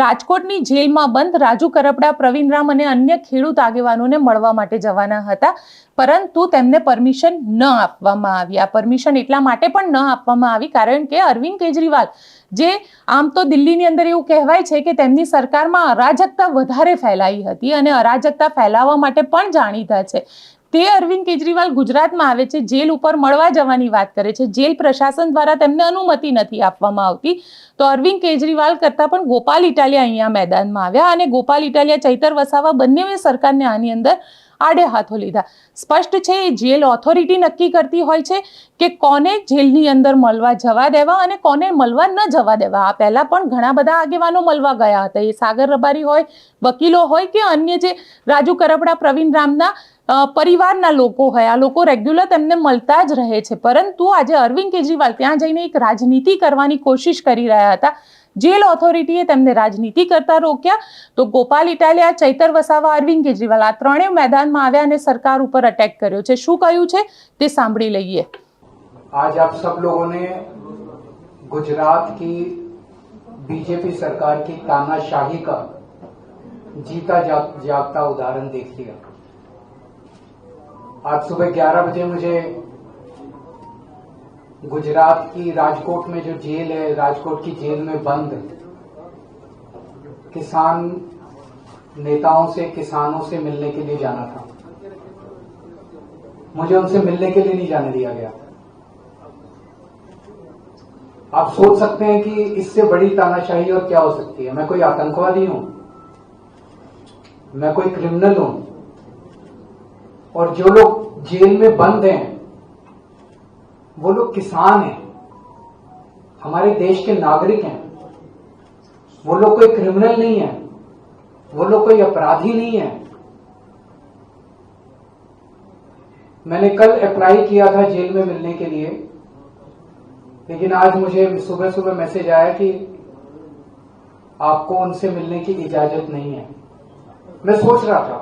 રાજકોટની જેલમાં બંધ રાજુ કરપડા, પ્રવીણ રામ અને અન્ય ખેડૂત આગેવાનોને મળવા માટે જવાના હતા, પરંતુ તેમને પરમિશન ન આપવામાં આવી. આ પરમિશન એટલા માટે પણ ન આપવામાં આવી કારણ કે અરવિંદ કેજરીવાલ જે આમ તો દિલ્હીની અંદર એવું કહેવાય છે કે તેમની સરકારમાં અરાજકતા વધારે ફેલાઈ હતી અને અરાજકતા ફેલાવવા માટે પણ જાણીતા છે, તે અરવિંદ કેજરીવાલ ગુજરાતમાં આવે છે, જેલ ઉપર મળવા જવાની વાત કરે છે, જેલ પ્રશાસન દ્વારા તેમને અનુમતિ નથી આપવામાં આવતી. તો અરવિંદ કેજરીવાલ કરતાં પણ ગોપાલ ઇટાલિયા અહીંયા મેદાનમાં આવ્યા અને ગોપાલ ઇટાલિયા, ચૈતર વસાવા બંને સરકારને આની અંદર આડે હાથો લીધા. સ્પષ્ટ છે એ જેલ ઓથોરિટી નક્કી કરતી હોય છે કે કોને જેલની અંદર મળવા જવા દેવા અને કોને મળવા ન જવા દેવા. આ પહેલા પણ ઘણા બધા આગેવાનો મળવા ગયા હતા, એ સાગર રબારી હોય, વકીલો હોય કે અન્ય જે રાજુ કરપડા, પ્રવીણ રામના પરિવારના લોકો હોય, આ લોકો રેગ્યુલર તેમને મળતા જ રહે છે. પરંતુ આજે અરવિંદ કેજરીવાલ ત્યાં જઈને એક રાજનીતિ કરવાની કોશિશ કરી રહ્યા હતા. જેલ ઓથોરિટીએ તેમને રાજનીતિ કરતા રોક્યા. તો ગોપાલ ઇટાલિયા, ચૈતર વસાવા, અરવિંદ કેજરીવાલ આ ત્રણેય મેદાનમાં આવ્યા અને સરકાર ઉપર અટેક કર્યો છે. શું કહ્યું છે તે સાંભળી લઈએ. आज आप सब लोगों ने गुजरात की बीजेपी सरकार की तानाशाही का जीता जागता उदाहरण देख लिया. आज सुबह 11 बजे मुझे गुजरात की राजकोट में जो जेल है, राजकोट की जेल में बंद किसान नेताओं से, किसानों से मिलने के लिए जाना था. मुझे उनसे मिलने के लिए नहीं जाने दिया गया. आप सोच सकते हैं कि इससे बड़ी तानाशाही और क्या हो सकती है. मैं कोई आतंकवादी हूं, मैं कोई क्रिमिनल हूं, और जो लोग जेल में बंद हैं वो लोग किसान हैं, हमारे देश के नागरिक हैं. वो लोग कोई क्रिमिनल नहीं है, वो लोग कोई अपराधी नहीं है. मैंने कल अप्लाई किया था जेल में मिलने के लिए, लेकिन आज मुझे सुबह सुबह मैसेज आया कि आपको उनसे मिलने की इजाजत नहीं है. मैं सोच रहा था,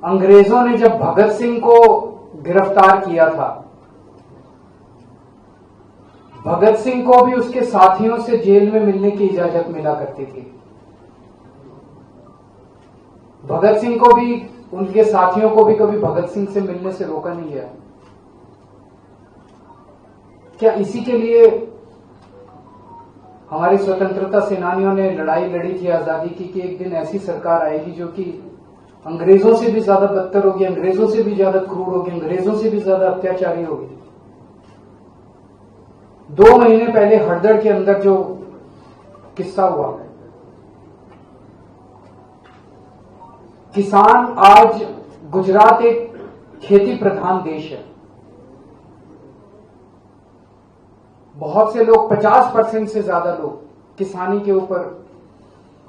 अंग्रेजों ने जब भगत सिंह को गिरफ्तार किया था, भगत सिंह को भी उसके साथियों से जेल में मिलने की इजाजत मिला करती थी. भगत सिंह को भी, उनके साथियों को भी कभी भगत सिंह से मिलने से रोका नहीं गया. क्या इसी के लिए हमारे स्वतंत्रता सेनानियों ने लड़ाई लड़ी थी आजादी की कि एक दिन ऐसी सरकार आएगी जो कि अंग्रेजों से भी ज्यादा बदतर होगी, अंग्रेजों से भी ज्यादा क्रूर होगी, अंग्रेजों से भी ज्यादा अत्याचारी होगी. 2 महीने पहले हड़दड़ के अंदर जो किस्सा हुआ, किसान आज गुजरात एक खेती प्रधान देश है। बहुत से लोग 50% से ज्यादा लोग किसानी के ऊपर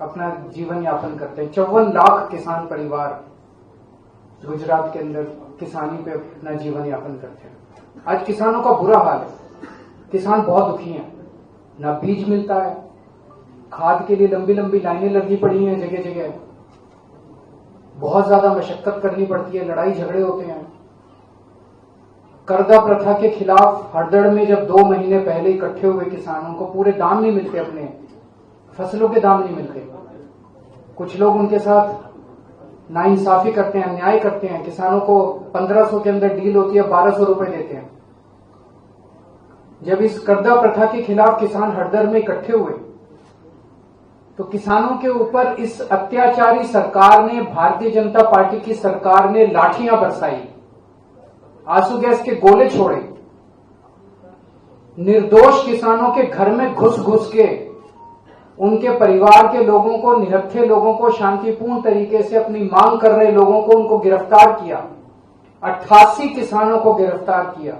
अपना जीवन यापन करते हैं। 54 लाख किसान परिवार गुजरात के अंदर किसानी पे अपना जीवन यापन करते हैं। आज किसानों का बुरा हाल है, किसान बहुत दुखी हैं, ना बीज मिलता है, खाद के लिए लंबी लंबी लाइनें लगी पड़ी हैं जगह जगह, बहुत ज्यादा मशक्कत करनी पड़ती है, लड़ाई झगड़े होते हैं। कर्जा प्रथा के खिलाफ हड़दड़ में जब 2 महीने पहले इकट्ठे हुए किसानों को पूरे दाम नहीं मिलते, अपने फसलों के दाम नहीं मिलते, कुछ लोग उनके साथ नाइंसाफी करते हैं, अन्याय करते हैं। किसानों को 1500 के अंदर डील होती है, 1200 रुपए देते हैं। जब इस कर्जा प्रथा के खिलाफ किसान हड़दड़ में इकट्ठे हुए तो किसानों के ऊपर इस अत्याचारी सरकार ने, भारतीय जनता पार्टी की सरकार ने लाठियां बरसाई, आंसू गैस के गोले छोड़े, निर्दोष किसानों के घर में घुस घुस के उनके परिवार के लोगों को, निहत्थे लोगों को, शांतिपूर्ण तरीके से अपनी मांग कर रहे लोगों को उनको गिरफ्तार किया। 88 किसानों को गिरफ्तार किया,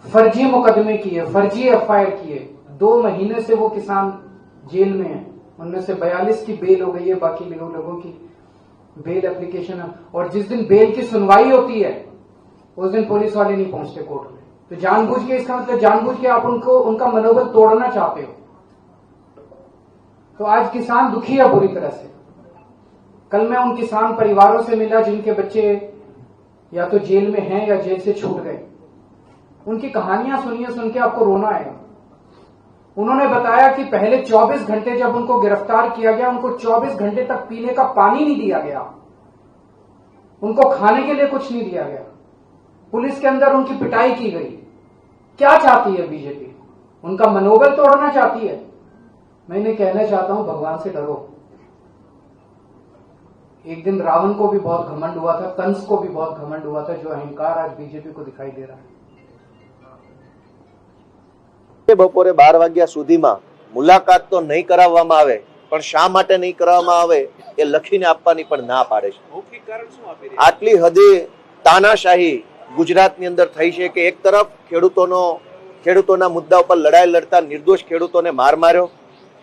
फर्जी मुकदमे किए, फर्जी एफआईआर किए। 2 महीने से वो किसान जेल में हैं, उनमें से 42 की बेल हो गई है, बाकी लोगों की बेल एप्लीकेशन है। और जिस दिन बेल की सुनवाई होती है उस दिन पुलिस वाले नहीं पहुंचते कोर्ट में। तो जानबूझ के, इसका मतलब जानबूझ के आप उनका मनोबल तोड़ना चाहते हो। तो आज किसान दुखी है बुरी तरह से। कल मैं उन किसान परिवारों से मिला जिनके बच्चे या तो जेल में हैं या जेल से छूट गए। उनकी कहानियां सुनिए, सुन के आपको रोना आएगा। उन्होंने बताया कि पहले 24 घंटे जब उनको गिरफ्तार किया गया, उनको 24 घंटे तक पीने का पानी नहीं दिया गया, उनको खाने के लिए कुछ नहीं दिया गया, पुलिस के अंदर उनकी पिटाई की गई। क्या चाहती है बीजेपी? उनका मनोबल तोड़ना चाहती है। मैं इन्हें कहना चाहता हूं, भगवान से डरो। एक दिन रावण को भी बहुत घमंड हुआ था, कंस को भी बहुत घमंड हुआ था, जो अहंकार आज बीजेपी को दिखाई दे रहा है। બપોરે 12 વાગ્યા સુધીમાં મુલાકાત તો નહીં કરાવવામાં આવે, પણ શા માટે નહીં કરવામાં આવે એ લખીને આપવાની પણ ના પાડે છે। આટલી હદે તાનાશાહી ગુજરાતની અંદર થઈ છે કે એક તરફ ખેડૂતોના મુદ્દા ઉપર લડાઈ લડતા નિર્દોષ ખેડૂતોને માર માર્યો,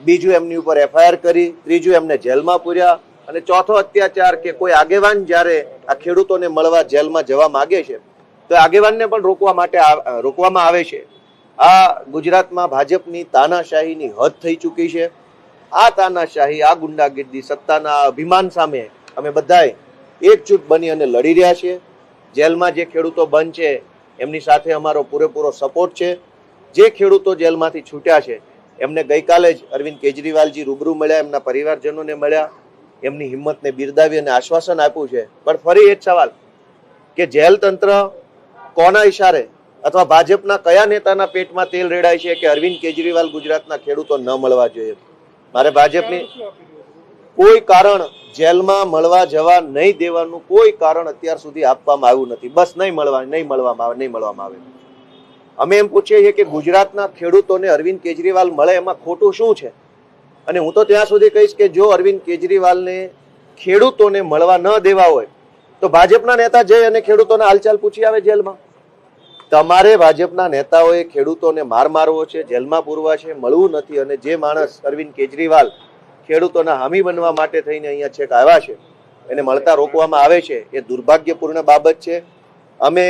બીજું એમની ઉપર એફઆઈઆર કરી, ત્રીજું એમને જેલમાં પૂર્યા, અને ચોથો અત્યાચાર કે કોઈ આગેવાન જ્યારે આ ખેડૂતોને મળવા જેલમાં જવા માંગે છે તો આગેવાનને પણ રોકવામાં આવે છે। આ ગુજરાતમાં ભાજપની તાનાશાહીની હદ થઈ ચૂકી છે। આ તાનાશાહી, આ ગુંડાગીર્દી, સત્તાના અભિમાન સામે અમે બધાએ એકજૂટ બની અને લડી રહ્યા છીએ। જેલમાં જે ખેડૂતો બંધ છે એમની સાથે અમારો પૂરેપૂરો સપોર્ટ છે। જે ખેડૂતો જેલમાંથી છૂટ્યા છે એમને ગઈકાલે જ અરવિંદ કેજરીવાલજી રૂબરૂ મળ્યા, એમના પરિવારજનોને મળ્યા, એમની હિંમતને બિરદાવી અને આશ્વાસન આપ્યું છે। પણ ફરી એ જ સવાલ કે જેલ તંત્ર કોના ઇશારે અથવા ભાજપના કયા નેતાના પેટમાં તેલ રેડાય છે કે અરવિંદ કેજરીવાલ ગુજરાતના ખેડૂતો ન મળવા જોઈએ? મારે ભાજપની કોઈ કારણ જેલમાં મળવા જવા નહીં દેવાનું કોઈ કારણ અત્યાર સુધી આપવામાં આવ્યું નથી। બસ નહીં મળવામાં આવે। અમે એમ પૂછીએ છીએ કે ગુજરાતના ખેડૂતોને અરવિંદ કેજરીવાલ મળે એમાં ખોટું શું છે? અને હું તો ત્યાં સુધી કહીશ કે જો અરવિંદ કેજરીવાલને ખેડૂતોને મળવા ન દેવા હોય તો ભાજપના નેતા જઈ અને ખેડૂતોના હાલચાલ પૂછી આવે જેલમાં। તમારે ભાજપના નેતાઓએ ખેડૂતોને માર મારવો છે, જેલમાં પૂરવા છે, મળવું નથી। અને જે માણસ અરવિંદ કેજરીવાલ ખેડૂતોના હામી બનવા માટે થઈને અહીંયા છેક આવ્યા છે એને મળતા રોકવામાં આવે છે એ દુર્ભાગ્યપૂર્ણ બાબત છે। અમે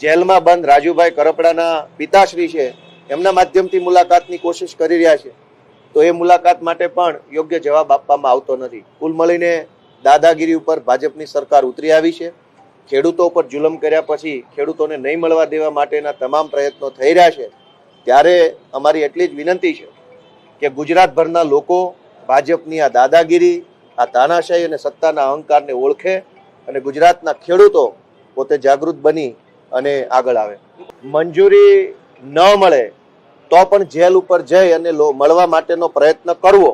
જેલમાં બંધ રાજુભાઈ કરપડાના પિતાશ્રી છે એમના માધ્યમથી મુલાકાતની કોશિશ કરી રહ્યા છે, તો એ મુલાકાત માટે પણ યોગ્ય જવાબ આપવામાં આવતો નથી। કુલ મળીને દાદાગીરી ઉપર ભાજપની સરકાર ઉતરી આવી છે। ખેડૂતો પર જુલમ કર્યા પછી ખેડૂતોને નહીં મળવા દેવા માટેના તમામ પ્રયત્નો થઈ રહ્યા છે। ત્યારે અમારી એટલી જ વિનંતી છે કે ગુજરાતભરના લોકો ભાજપની આ દાદાગીરી, આ તાનાશાહી અને સત્તાના અહંકારને ઓળખે અને ગુજરાતના ખેડૂતો પોતે જાગૃત બની અને આગળ આવે। મંજૂરી ન મળે તો પણ જેલ ઉપર જઈ અને મળવા માટેનો પ્રયત્ન કરવો,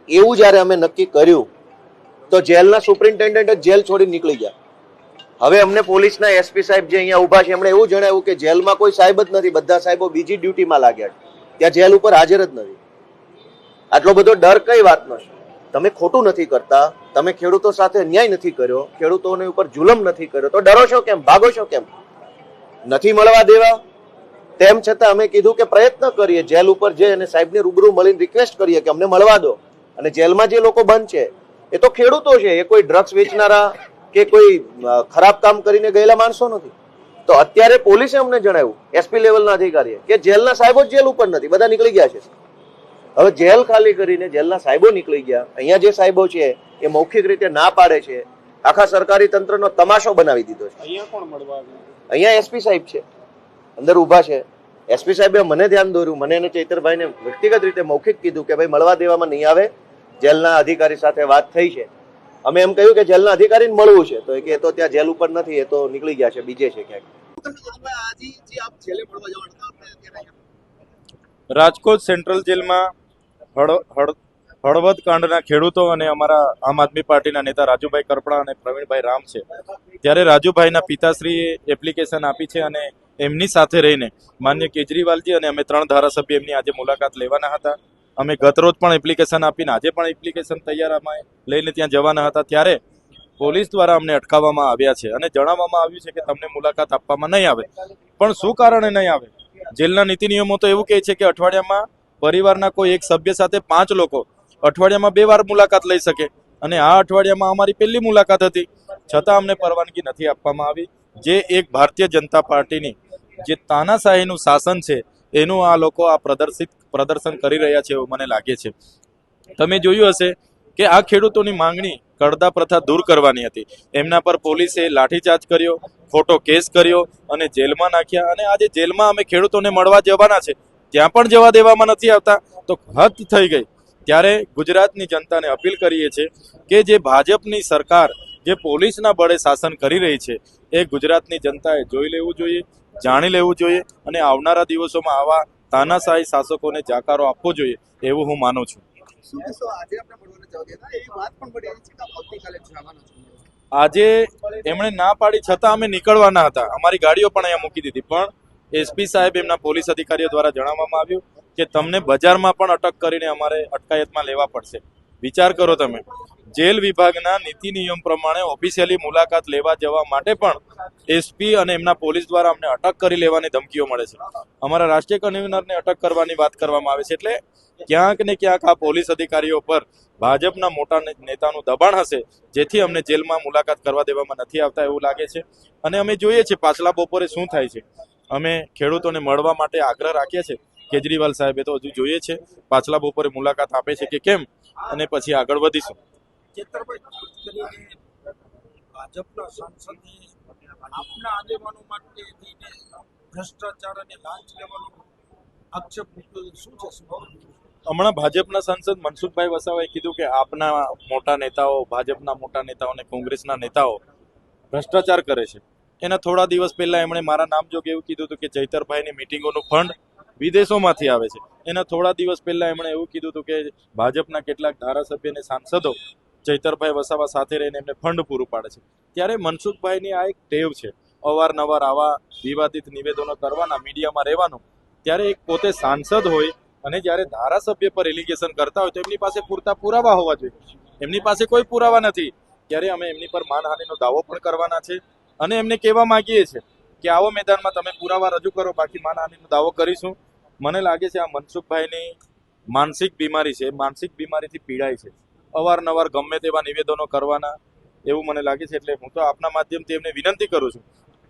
એવું જ્યારે અમે નક્કી કર્યું તો જેલના સુપ્રિન્ટેન્ડન્ટ જેલ છોડી નીકળી ગયા। હવે અમને પોલીસના એસપી સાહેબ જે અહીંયા ઊભા છે એમણે એવું જણાવ્યું કે જેલમાં કોઈ સાહેબ જ નથી, બધા સાહેબો બીજી ડ્યુટીમાં લાગ્યા છે, ત્યાં જેલ ઉપર હાજર જ નથી। આટલો બધો ડર કઈ વાતનો છે? તમે ખોટું નથી કરતા, તમે ખેડૂતો સાથે અન્યાય નથી કર્યો, ખેડૂતોની ઉપર જુલમ નથી કર્યો, તો ડરો છો કેમ, ભાગો છો કેમ? નથી મળવા દેવા, તેમ છતાં અમે કીધું કે પ્રયત્ન કરીએ, જેલ ઉપર જઈ અને સાહેબને રૂબરૂ મળીને રિક્વેસ્ટ કરીએ કે અમને મળવા દો. અને જેલમાં જે લોકો બંધ છે એ તો ખેડૂતો છે, એ કોઈ ડ્રગ્સ વેચનારા કે કોઈ ખરાબ કામ કરીને ગયેલા માણસો નથી. તો અત્યારે પોલીસે અમને જણાવ્યું, એસપી લેવલના અધિકારીએ, કે જેલના સાહેબો જેલ ઉપર નથી, બધા નીકળી ગયા છે. હવે જેલ ખાલી કરીને જેલના સાહેબો નીકળી ગયા. અહીંયા જે સાહેબો છે એ મૌખિક રીતે ના પાડે છે, આખા સરકારી તંત્રનો તમાશો બનાવી દીધો છે. અહીંયા એસપી સાહેબ છે, અંદર ઊભા છે. એસપી સાહેબે મને ધ્યાન દોર્યું, મને અને ચૈતરભાઈને વ્યક્તિગત રીતે મૌખિક કીધું કે ભાઈ મળવા દેવામાં નહીં આવે, જેલના અધિકારી સાથે વાત થઈ છે. અમે એમ કહ્યું કે જેલના અધિકારીને મળવું છે, તો એ તો ત્યાં જેલ ઉપર નથી, એ તો નીકળી ગયા છે, બીજે છે ક્યાંક. રાજકોટ સેન્ટ્રલ જેલમાં હળવદ કાંડના ખેડૂતો અને અમારા આમ આદમી પાર્ટીના નેતા રાજુભાઈ કરપડા અને પ્રવીણભાઈ રામ છે. ત્યારે રાજુભાઈના પિતાશ્રીએ એપ્લિકેશન આપી છે અને એમની સાથે રહીને માન્ય કેજરીવાલજી અને અમે 3 ધારાસભ્ય એમની આજે મુલાકાત લેવાના હતા. અમે ગતરોજ પણ એપ્લિકેશન આપીને આજે પણ એપ્લિકેશન તૈયાર અમે લઈને ત્યાં જવાના હતા. ત્યારે પોલીસ દ્વારા અમને અટકાવવામાં આવ્યા છે અને જણાવવામાં આવ્યું છે કે તમને મુલાકાત આપવામાં નહીં આવે. પણ શું કારણે નહીં આવે? જેલના નીતિ નિયમો તો એવું કહે છે કે અઠવાડિયામાં પરિવારના કોઈ એક સભ્ય સાથે 5 લોકો અઠવાડિયામાં 2 વાર મુલાકાત લઈ શકે, અને આ અઠવાડિયામાં અમારી પહેલી મુલાકાત હતી, છતાં અમને પરવાનગી નથી આપવામાં આવી. જે એક ભારતીય જનતા પાર્ટીની જે તાનાશાહીનું શાસન છે એનું આ લોકો આ પ્રદર્શન કરી રહ્યા છે એવું મને લાગે છે. તમે જોયું હશે કે આ ખેડૂતોની માંગણી કડદા પ્રથા દૂર કરવાની હતી. એમના પર પોલીસે લાઠીચાર્જ કર્યો, ખોટો કેસ કર્યો અને જેલમાં નાખ્યા. અને આજે જેલમાં અમે ખેડૂતોને મળવા જવાના છે, ત્યાં પણ જવા દેવામાં નથી આવતા, તો હદ થઈ ગઈ. ત્યારે ગુજરાતની જનતાને અપીલ કરીએ છીએ કે જે ભાજપની સરકાર જે પોલીસના બળે શાસન કરી રહી છે એ ગુજરાતની જનતાએ જોઈ લેવું જોઈએ, જાણી લેવું જોઈએ અને આવનારા દિવસોમાં આવા તાનાશાહી શાસકોને જાકારો આપવો જોઈએ એવું હું માનું છું. આજે એમણે ના પાડી છતાં અમે નીકળવાના હતા, અમારી ગાડીઓ પણ અહીંયા મૂકી દીધી, પણ એસપી સાહેબ એમના પોલીસ અધિકારીઓ દ્વારા જણાવવામાં આવ્યું કે તમને બજારમાં પણ અટક કરીને અમારે અટકાયતમાં લેવા પડશે. વિચાર કરો તમે, જેલ વિભાગના નીતિ નિયમ પ્રમાણે ઓફિશિયલી મુલાકાત લેવા જવા માટે પણ એસપી અને એમના પોલીસ દ્વારા અમને અટક કરી લેવાની ધમકીઓ મળે છે. અમારા રાષ્ટ્રીય કન્વીનરને અટક કરવાની વાત કરવામાં આવે છે. એટલે ક્યાંક ને ક્યાંક આ પોલીસ અધિકારીઓ પર ભાજપના મોટા નેતાનું દબાણ હશે, જેથી અમને જેલમાં મુલાકાત કરવા દેવામાં નથી આવતા એવું લાગે છે. અને અમે જોઈએ છીએ પાછલા બપોરે શું થાય છે. અમે ખેડૂતોને મળવા માટે આગ્રહ રાખીએ છીએ. કેજરીવાલ સાહેબે તો હજુ જોઈએ છે પાછલા બપોરે મુલાકાત આપે છે કે કેમ, અને પછી આગળ વધીશું. ભાજપના સાંસદે આપના આગેવાનો માટે ભ્રષ્ટાચાર અને લાંચ લેવાનો આક્ષેપ મૂક્યો, શું છે? હમણાં ભાજપના સાંસદ મનસુખભાઈ વસાવાએ કીધું કે આપના મોટા નેતાઓ, ભાજપના મોટા નેતાઓ અને કોંગ્રેસના નેતાઓ ભ્રષ્ટાચાર કરે છે. એના થોડા દિવસ પહેલા એમણે મારા નામ જોગ એવું કીધું હતું કે ચૈતરભાઈની મિટિંગોનું ફંડ વિદેશોમાંથી આવે છે. એના થોડા દિવસ પહેલા એમણે એવું કીધું હતું કે ભાજપના કેટલાક ધારાસભ્ય અને સાંસદો ચૈતરભાઈ વસાવા સાથે રહીને એમને ફંડ પૂરું પાડે છે. ત્યારે મનસુખભાઈની આ એક ટેવ છે, અવારનવાર આવા વિવાદિત નિવેદનો કરવાના, મીડિયામાં રહેવાનું. ત્યારે એક પોતે સાંસદ હોય અને જ્યારે ધારાસભ્ય પર એલિગેશન કરતા હોય તો એમની પાસે પૂરતા પુરાવા હોવા જોઈએ. એમની પાસે કોઈ પુરાવા નથી. ત્યારે અમે એમની પર માનહાનિનો દાવો પણ કરવાના છે અને એમને કહેવા માંગીએ છીએ કે આવો મેદાનમાં તમે પુરાવા રજૂ કરો, બાકી માનહાનિનો દાવો કરીશું. મને લાગે છે આ મનસુખભાઈની માનસિક બીમારી છે, માનસિક બીમારીથી પીડાય છે. અવારનવાર ગમે તેવા નિવેદનો કરવાના એવું મને લાગે છે. એટલે હું તો આપના માધ્યમથી એમને વિનંતી કરું છું,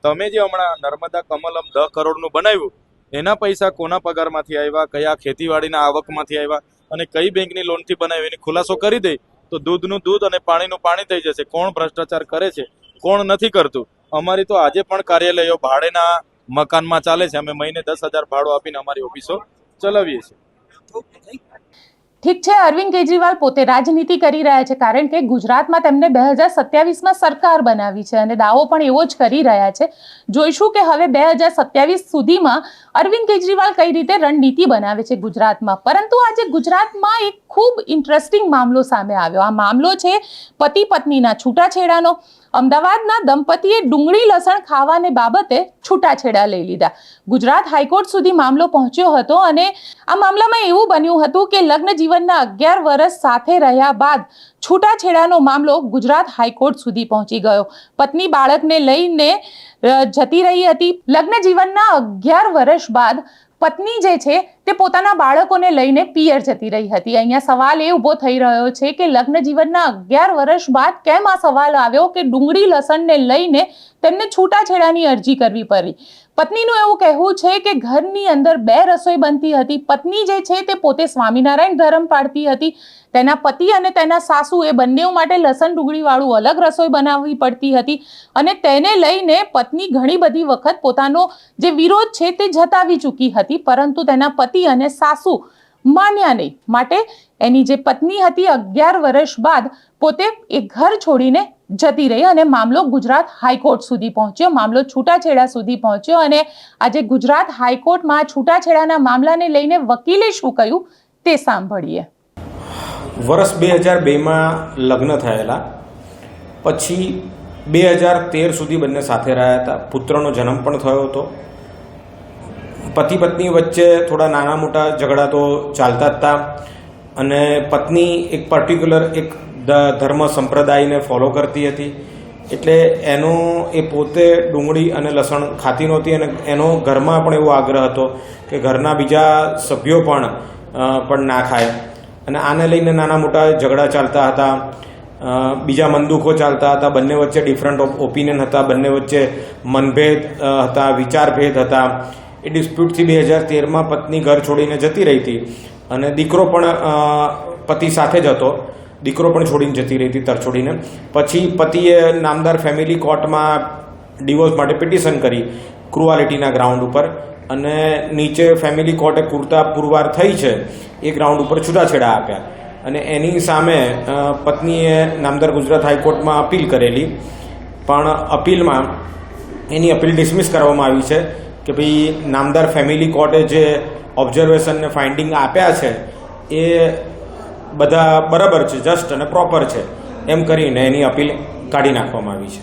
તમે જે હમણાં નર્મદા કમલમ 10 કરોડનું બનાવ્યું એના પૈસા કોના પગારમાંથી આવ્યા, કયા ખેતીવાડીના આવકમાંથી આવ્યા અને કઈ બેંકની લોનથી બનાવ્યું એની ખુલાસો કરી દે તો દૂધનું દૂધ અને પાણીનું પાણી થઈ જશે. કોણ ભ્રષ્ટાચાર કરે છે, કોણ નથી કરતું. અમારી તો આજે પણ કાર્યાલયો ભાડેના મકાનમાં ચાલે છે. અમે મહિને 10,000 ભાડું આપીને અમારી ઓફિસો ચલાવીએ છીએ. ઠીક છે, અરવિંદ કેજરીવાલ પોતે રાજનીતિ કરી રહ્યા છે, કારણ કે ગુજરાતમાં તેમને 2027માં સરકાર બનાવી છે અને દાવો પણ એવો જ કરી રહ્યા છે. જોઈશું કે હવે 2027 સુધીમાં અરવિંદ કેજરીવાલ કઈ રીતે રણનીતિ બનાવે છે ગુજરાતમાં. પરંતુ આજે ગુજરાતમાં એક ખૂબ ઇન્ટરેસ્ટિંગ મામલો સામે આવ્યો. આ મામલો છે પતિ પત્નીના છૂટાછેડાનો. અમદાવાદના દંપતીએ ડુંગળી લસણ ખાવાને બાબતે છૂટાછેડા લઈ લીધા. ગુજરાત હાઈકોર્ટ સુધી મામલો પહોંચ્યો હતો અને આ મામલામાં એવું બન્યું હતું કે લગ્ન જીવનના 11 વર્ષ સાથે રહ્યા બાદ છૂટાછેડાનો મામલો ગુજરાત હાઈકોર્ટ સુધી પહોંચી ગયો. પત્ની બાળકને લઈને જતી રહી હતી. લગ્ન જીવનના 11 વર્ષ બાદ પત્ની જે છે તે પોતાના બાળકોને લઈને પિયર જતી રહી હતી. અહીંયા સવાલ એ ઊભો થઈ રહ્યો છે કે લગ્ન જીવનના 11 વર્ષ બાદ કેમ આ સવાલ આવ્યો કે ડુંગળી લસણને લઈને તેમને છૂટાછેડાની અરજી કરવી પડી. પત્નીનું એવું કહેવું છે કે ઘરની અંદર 2 રસોઈ બનતી હતી. પત્ની જે છે તે પોતે સ્વામિનારાયણ ધર્મ પાળતી હતી. તેના પતિ અને તેના સાસુ એ બંને માટે લસણ ડુંગળીવાળું અલગ રસોઈ બનાવવી પડતી હતી અને તેને લઈને પત્ની ઘણી બધી વખત પોતાનો જે વિરોધ છે તે જતાવી ચૂકી હતી. પરંતુ તેના પતિ અને સાસુ માન્યા નહીં. માટે એની જે પત્ની હતી 11 વર્ષ બાદ પોતે એ ઘર છોડીને જતી રહી અને મામલો ગુજરાત હાઈકોર્ટ સુધી પહોંચ્યો. મામલો છૂટાછેડા સુધી પહોંચ્યો અને આજે ગુજરાત હાઈકોર્ટમાં છૂટાછેડાના મામલાને લઈને વકીલે શું કહ્યું તે સાંભળીએ. વર્ષ 2002માં લગ્ન થયેલા, પછી 2013 સુધી બંને સાથે રહ્યા હતા. પુત્રનો જન્મ પણ થયો હતો. પતિ પત્ની વચ્ચે થોડા નાના મોટા ઝઘડા તો ચાલતા જ હતા અને પત્ની એક પર્ટિક્યુલર એક ધર્મ સંપ્રદાયને ફોલો કરતી હતી. એટલે એનો એ પોતે ડુંગળી અને લસણ ખાતી નહોતી અને એનો ઘરમાં પણ એવો આગ્રહ હતો કે ઘરના બીજા સભ્યો પણ ના ખાય. અને આને લઈને નાના મોટા ઝઘડા ચાલતા હતા, બીજા મનદુખો ચાલતા હતા. બંને વચ્ચે ડિફરન્ટ ઓપિનિયન હતા, બંને વચ્ચે મનભેદ હતા, વિચારભેદ હતા. એ ડિસ્પ્યુટથી 2013માં પત્ની ઘર છોડીને જતી રહી હતી અને દીકરો પણ પતિ સાથે જ હતો. દીકરો પણ છોડીને જતી રહી હતી તરછોડીને. પછી પતિએ નામદાર ફેમિલી કોર્ટમાં ડિવોર્સ માટે પિટિશન કરી ક્રુઆલિટીના ગ્રાઉન્ડ ઉપર અને નીચે ફેમિલી કોર્ટે પુરવાર થઈ છે એ ગ્રાઉન્ડ ઉપર છૂટાછેડા આપ્યા અને એની સામે પત્નીએ નામદાર ગુજરાત હાઈકોર્ટમાં અપીલ કરેલી. પણ અપીલમાં એની અપીલ ડિસમિસ કરવામાં આવી છે કે ભાઈ નામદાર ફેમિલી કોર્ટે જે ઓબ્ઝર્વેશન ને ફાઇન્ડિંગ આપ્યા છે એ બધા બરાબર છે, જસ્ટ અને પ્રોપર છે એમ કરીને એની અપીલ કાઢી નાખવામાં આવી છે.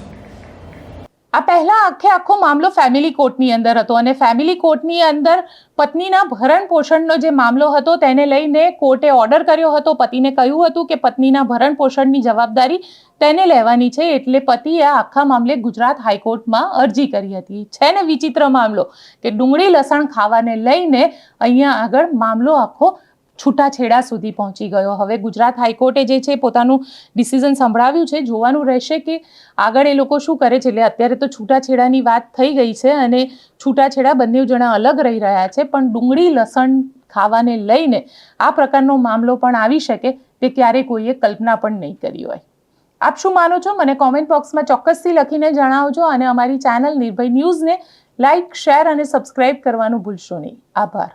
આ પહેલા આખો મામલો ફેમિલી કોર્ટની અંદર હતો અને ફેમિલી કોર્ટની અંદર પત્નીના ભરણ પોષણનો જે મામલો હતો તેને લઈને કોર્ટે ઓર્ડર કર્યો હતો. પતિને કહ્યું હતું કે પત્નીના ભરણ પોષણની જવાબદારી તેને લેવાની છે. એટલે પતિએ આખા મામલે ગુજરાત હાઈકોર્ટમાં અરજી કરી હતી. છે ને વિચિત્ર મામલો કે ડુંગળી લસણ ખાવાને લઈને અહીંયા આગળ મામલો આખો છૂટાછેડા સુધી પહોંચી ગયો. હવે ગુજરાત હાઈકોર્ટે જે છે પોતાનું ડિસિઝન સંભળાવ્યું છે. જોવાનું રહેશે કે આગળ એ લોકો શું કરે છે. એટલે અત્યારે તો છૂટાછેડાની વાત થઈ ગઈ છે અને છૂટાછેડા બંને જણા અલગ રહી રહ્યા છે. પણ ડુંગળી લસણ ખાવાને લઈને આ પ્રકારનો મામલો પણ આવી શકે તે ક્યારે કોઈએ કલ્પના પણ નહીં કરી હોય. આપ શું માનો છો મને કોમેન્ટ બોક્સમાં ચોક્કસથી લખીને જણાવજો અને અમારી ચેનલ નિર્ભય ન્યૂઝને લાઇક, શેર અને સબસ્ક્રાઇબ કરવાનું ભૂલશો નહીં. આભાર.